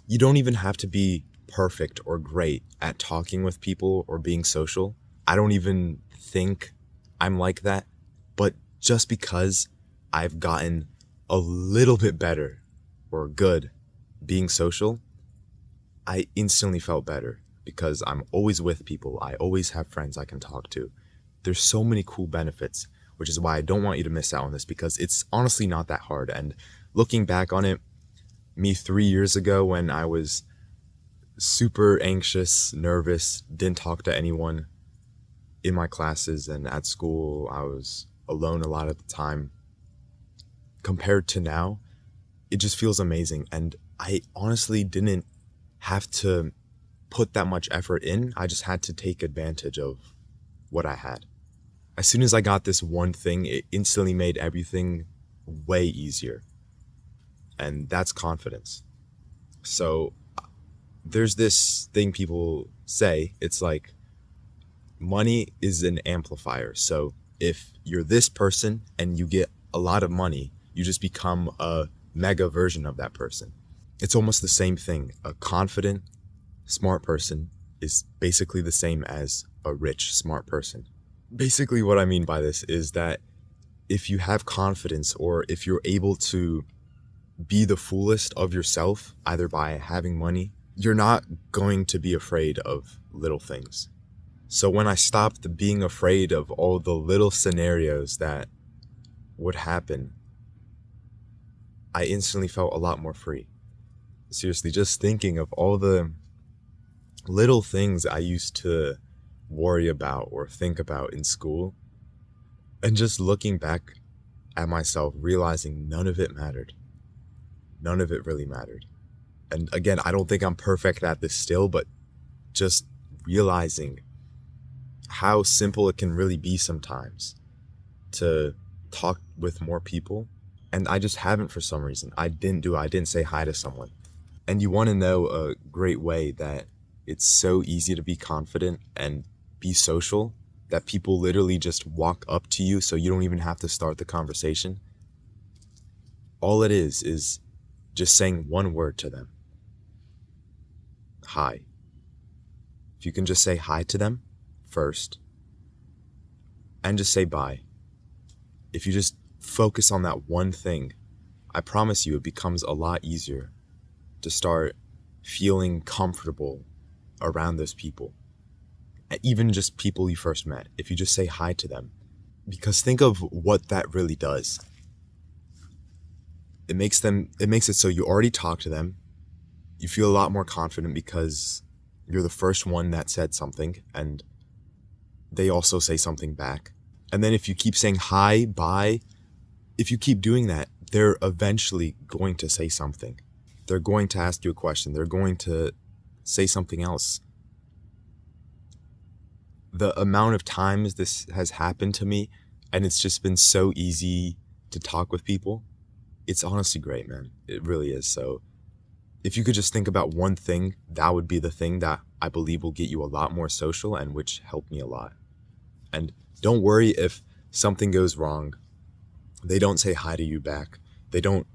You don't even have to be perfect or great at talking with people or being social. I don't even think I'm like that. But just because I've gotten a little bit better or good being social, I instantly felt better because I'm always with people. I always have friends I can talk to. There's so many cool benefits, which is why I don't want you to miss out on this because it's honestly not that hard. And looking back on it, me 3 years ago when I was super anxious, nervous, didn't talk to anyone in my classes and at school, I was alone a lot of the time. Compared to now, it just feels amazing. And I honestly didn't have to put that much effort in. I just had to take advantage of what I had. As soon as I got this one thing, it instantly made everything way easier. And that's confidence. So there's this thing people say, it's like money is an amplifier. So if you're this person and you get a lot of money, you just become a mega version of that person. It's almost the same thing. A confident, smart person is basically the same as a rich, smart person. Basically, what I mean by this is that if you have confidence or if you're able to be the fullest of yourself, either by having money, you're not going to be afraid of little things. So when I stopped being afraid of all the little scenarios that would happen, I instantly felt a lot more free. Seriously, just thinking of all the little things I used to worry about or think about in school, and just looking back at myself, realizing none of it mattered. None of it really mattered. And again, I don't think I'm perfect at this still, but just realizing how simple it can really be sometimes to talk with more people. And I just haven't for some reason. I didn't say hi to someone. And you want to know a great way that it's so easy to be confident and be social that people literally just walk up to you so you don't even have to start the conversation? All it is just saying one word to them. Hi. If you can just say hi to them first and just say bye. If you just focus on that one thing, I promise you it becomes a lot easier to start feeling comfortable around those people. Even just people you first met, if you just say hi to them. Because think of what that really does. It makes it so you already talked to them. You feel a lot more confident because you're the first one that said something and they also say something back. And then if you keep saying hi, bye, if you keep doing that, they're eventually going to say something. They're going to ask you a question. They're going to say something else. The amount of times this has happened to me, and it's just been so easy to talk with people, it's honestly great, man. It really is. So if you could just think about one thing, that would be the thing that I believe will get you a lot more social and which helped me a lot. And don't worry if something goes wrong. They don't say hi to you back. They don't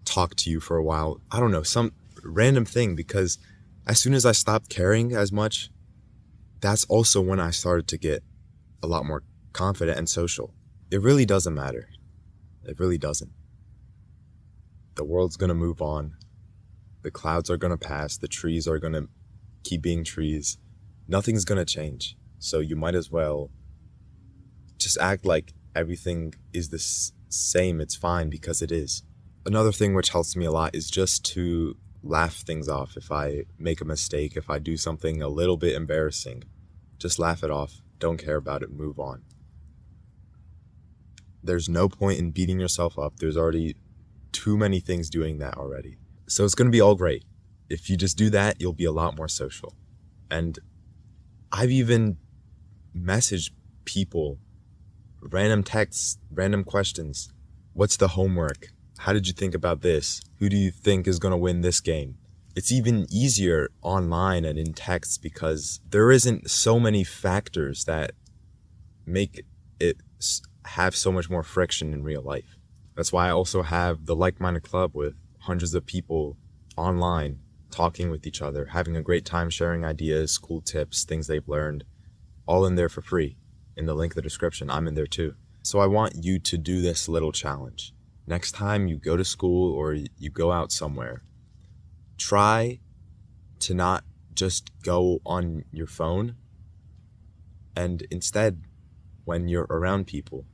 talk to you for a while. I don't know, some random thing, because as soon as I stopped caring as much, that's also when I started to get a lot more confident and social. It really doesn't matter. It really doesn't. The world's gonna move on. The clouds are gonna pass. The trees are gonna keep being trees. Nothing's gonna change. So you might as well just act like everything is the same. It's fine because it is. Another thing which helps me a lot is just to laugh things off. If I make a mistake, if I do something a little bit embarrassing, just laugh it off. Don't care about it. Move on. There's no point in beating yourself up. There's already too many things doing that already. So it's going to be all great. If you just do that, you'll be a lot more social. And I've even messaged people, random texts, random questions. What's the homework? How did you think about this? Who do you think is going to win this game? It's even easier online and in text because there isn't so many factors that make it have so much more friction in real life. That's why I also have the like-minded club with hundreds of people online talking with each other, having a great time sharing ideas, cool tips, things they've learned, all in there for free. In the link in the description, I'm in there too. So I want you to do this little challenge. Next time you go to school or you go out somewhere, try to not just go on your phone, and instead, when you're around people,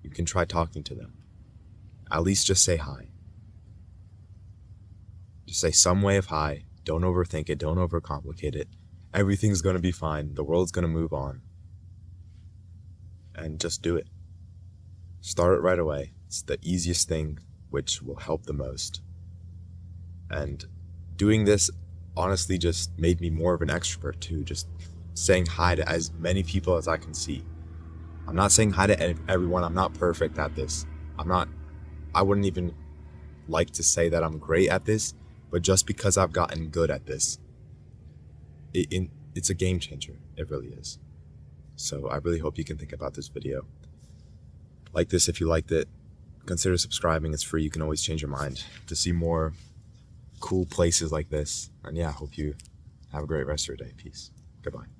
you can try talking to them. At least just say hi. Just say some way of hi. Don't overthink it. Don't overcomplicate it. Everything's going to be fine. The world's going to move on. And just do it. Start it right away. It's the easiest thing, which will help the most. And doing this honestly just made me more of an extrovert too. Just saying hi to as many people as I can see. I'm not saying hi to everyone. I'm not perfect at this. I wouldn't even like to say that I'm great at this, but just because I've gotten good at this, it's a game changer. It really is. So I really hope you can think about this video. Like this if you liked it. Consider subscribing. It's free. You can always change your mind to see more cool places like this. And yeah, I hope you have a great rest of your day. Peace. Goodbye.